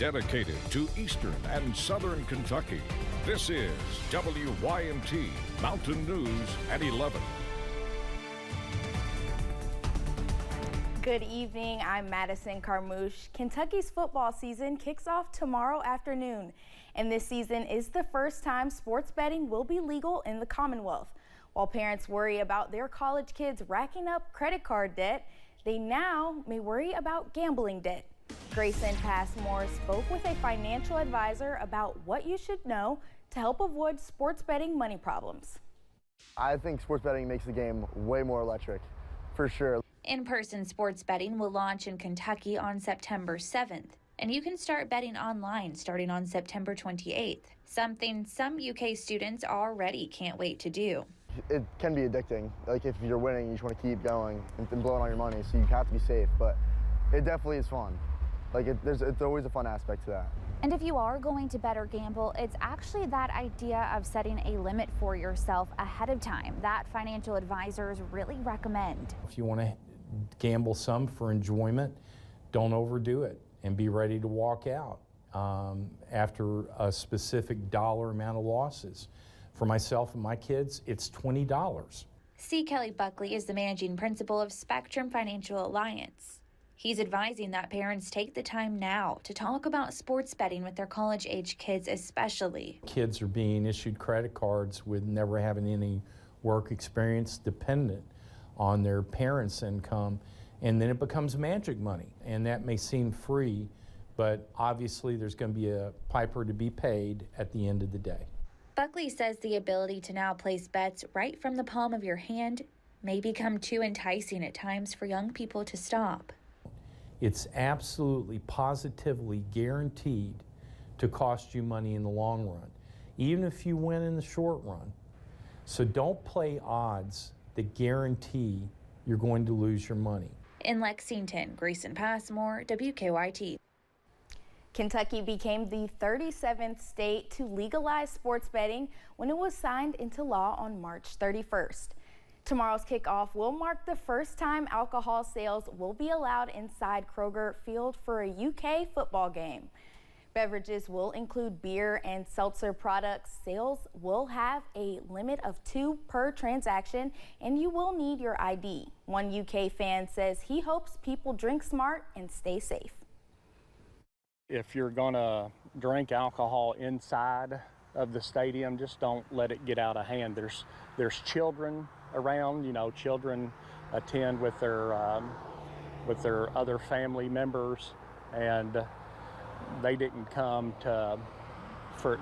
Dedicated to Eastern and Southern Kentucky, this is WYMT Mountain News at 11. Good evening, I'm Madison Carmouche. Kentucky's football season kicks off tomorrow afternoon, and this season is the first time sports betting will be legal in the Commonwealth. While parents worry about their college kids racking up credit card debt, they now may worry about gambling debt. Grayson Passmore spoke with a financial advisor about what you should know to help avoid sports betting money problems. I think sports betting makes the game way more electric, for sure. In-person sports betting will launch in Kentucky on September 7th, and you can start betting online starting on September 28th, something some UK students already can't wait to do. It can be addicting. Like, if you're winning, you just want to keep going and blowing all your money, so you have to be safe, but it definitely is fun. Like, it's always a fun aspect to that. And if you are going to bet or gamble, it's actually that idea of setting a limit for yourself ahead of time that financial advisors really recommend. If you want to gamble some for enjoyment, don't overdo it and be ready to walk out after a specific dollar amount of losses. For myself and my kids, it's $20. C. Kelly Buckley is the managing principal of Spectrum Financial Alliance. He's advising that parents take the time now to talk about sports betting with their college-age kids especially. Kids are being issued credit cards with never having any work experience, dependent on their parents' income, and then it becomes magic money. And that may seem free, but obviously there's going to be a piper to be paid at the end of the day. Buckley says the ability to now place bets right from the palm of your hand may become too enticing at times for young people to stop. It's absolutely, positively guaranteed to cost you money in the long run, even if you win in the short run. So don't play odds that guarantee you're going to lose your money. In Lexington, Grayson Passmore, WKYT. Kentucky became the 37th state to legalize sports betting when it was signed into law on March 31st. Tomorrow's kickoff will mark the first time alcohol sales will be allowed inside Kroger Field for a UK football game. Beverages will include beer and seltzer products. Sales will have a limit of 2 per transaction, and you will need your ID. One UK fan says he hopes people drink smart and stay safe. If you're going to drink alcohol inside of the stadium, just don't let it get out of hand. There's children around, you know, children attend with their other family members, and they didn't come for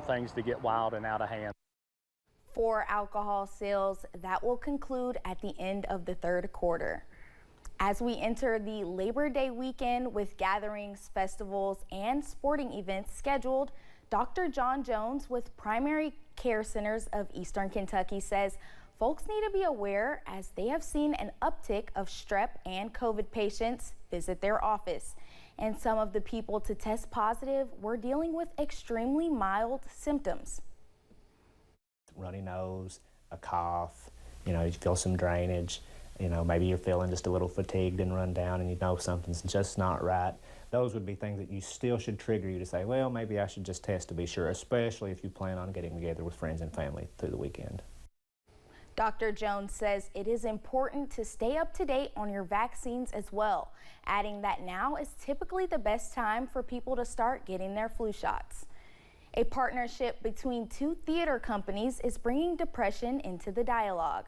things to get wild and out of hand. For alcohol sales, that will conclude at the end of the third quarter. As we enter the Labor Day weekend with gatherings, festivals, and sporting events scheduled, Dr. John Jones with Primary Care Centers of Eastern Kentucky says folks need to be aware as they have seen an uptick of strep and COVID patients visit their office. And some of the people to test positive were dealing with extremely mild symptoms. Runny nose, a cough, you feel some drainage, maybe you're feeling just a little fatigued and run down and you know something's just not right. Those would be things that you still should trigger you to say, well, maybe I should just test to be sure, especially if you plan on getting together with friends and family through the weekend. Dr. Jones says it is important to stay up to date on your vaccines as well, adding that now is typically the best time for people to start getting their flu shots. A partnership between 2 theater companies is bringing depression into the dialogue.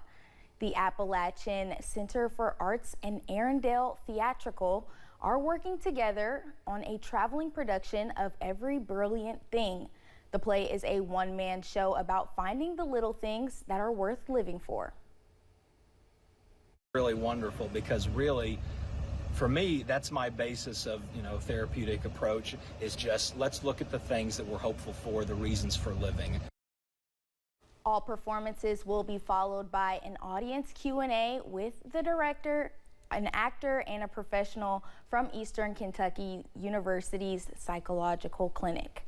The Appalachian Center for Arts and Arendelle Theatrical are working together on a traveling production of Every Brilliant Thing. The play is a one-man show about finding the little things that are worth living for. Really wonderful, because really, for me, that's my basis of, therapeutic approach, is just let's look at the things that we're hopeful for, the reasons for living. All performances will be followed by an audience Q&A with the director, an actor, and a professional from Eastern Kentucky University's Psychological Clinic.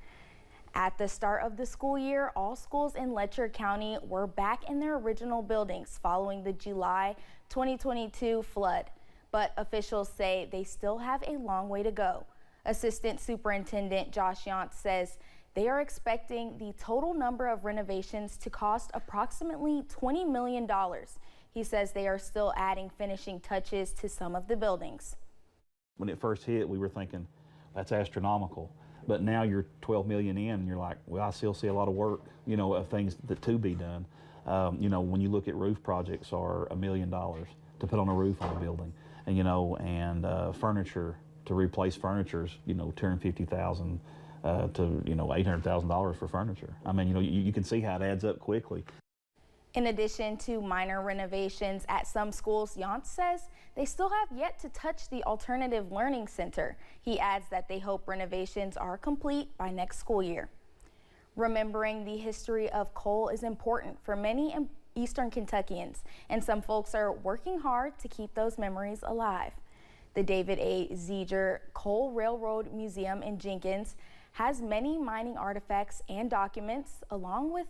At the start of the school year, all schools in Letcher County were back in their original buildings following the July 2022 flood. But officials say they still have a long way to go. Assistant Superintendent Josh Yantz says they are expecting the total number of renovations to cost approximately $20 million. He says they are still adding finishing touches to some of the buildings. When it first hit, we were thinking, that's astronomical. But now you're 12 million in and you're like, well, I still see a lot of work, you know, of things that to be done. You know, when you look at roof projects are $1 million to put on a roof on a building. And, you know, and furniture, to replace furniture's, you know, $250,000 to, you know, $800,000 for furniture. I mean, you know, you can see how it adds up quickly. In addition to minor renovations at some schools, Yantz says they still have yet to touch the Alternative Learning Center. He adds that they hope renovations are complete by next school year. Remembering the history of coal is important for many Eastern Kentuckians, and some folks are working hard to keep those memories alive. The David A. Zeger Coal Railroad Museum in Jenkins has many mining artifacts and documents, along with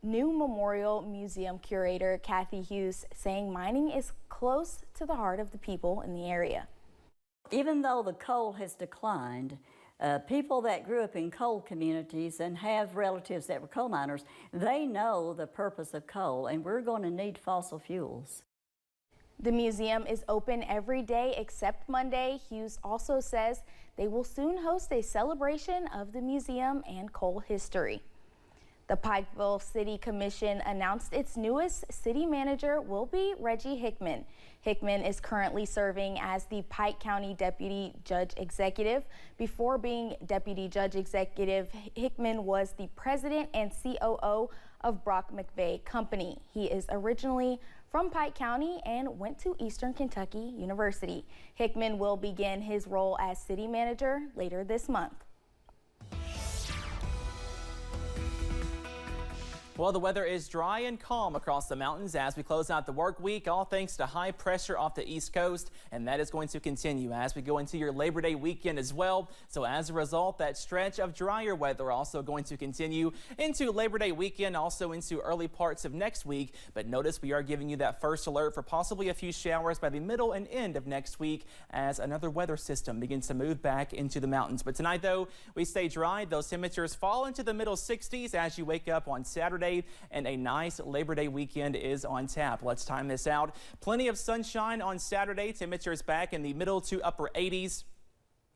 new Memorial Museum curator Kathy Hughes saying mining is close to the heart of the people in the area. Even though the coal has declined, people that grew up in coal communities and have relatives that were coal miners, they know the purpose of coal, and we're going to need fossil fuels. The museum is open every day except Monday. Hughes also says they will soon host a celebration of the museum and coal history. The Pikeville City Commission announced its newest city manager will be Reggie Hickman. Hickman is currently serving as the Pike County Deputy Judge Executive. Before being Deputy Judge Executive, Hickman was the president and COO of Brock McVeigh Company. He is originally from Pike County and went to Eastern Kentucky University. Hickman will begin his role as city manager later this month. Well, the weather is dry and calm across the mountains as we close out the work week, all thanks to high pressure off the East Coast, and that is going to continue as we go into your Labor Day weekend as well. So as a result, that stretch of drier weather also going to continue into Labor Day weekend, also into early parts of next week. But notice we are giving you that first alert for possibly a few showers by the middle and end of next week as another weather system begins to move back into the mountains. But tonight, though, we stay dry. Those temperatures fall into the middle 60s as you wake up on Saturday. And a nice Labor Day weekend is on tap. Let's time this out. Plenty of sunshine on Saturday. Temperatures back in the middle to upper 80s.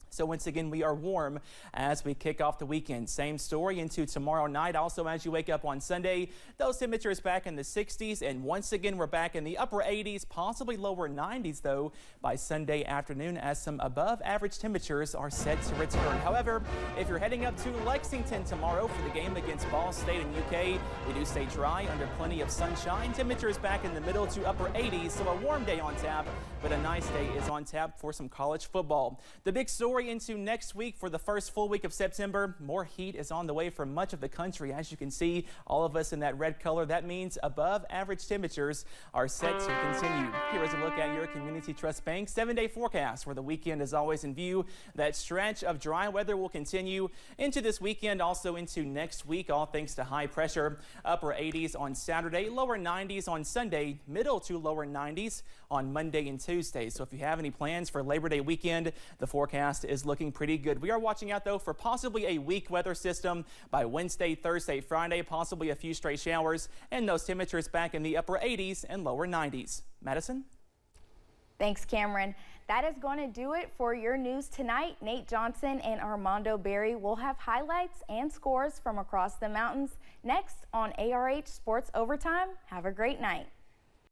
So once again, we are warm as we kick off the weekend. Same story into tomorrow night. Also, as you wake up on Sunday, those temperatures back in the 60s. And once again, we're back in the upper 80s, possibly lower 90s, though, by Sunday afternoon as some above average temperatures are set to return. However, if you're heading up to Lexington tomorrow for the game against Ball State and UK, we do stay dry under plenty of sunshine. Temperatures back in the middle to upper 80s, so a warm day on tap, but a nice day is on tap for some college football. The big story into next week for the first full week of September. More heat is on the way for much of the country. As you can see, all of us in that red color, that means above average temperatures are set to continue. Here is a look at your Community Trust Bank 7-day forecast where the weekend is always in view. That stretch of dry weather will continue into this weekend, also into next week, all thanks to high pressure. Upper 80s on Saturday, lower 90s on Sunday, middle to lower 90s on Monday and Tuesday. So if you have any plans for Labor Day weekend, the forecast is looking pretty good. We are watching out, though, for possibly a weak weather system by Wednesday, Thursday, Friday, possibly a few stray showers, and those temperatures back in the upper 80s and lower 90s. Madison? Thanks, Cameron. That is going to do it for your news tonight. Nate Johnson and Armando Berry will have highlights and scores from across the mountains next on ARH Sports Overtime. Have a great night.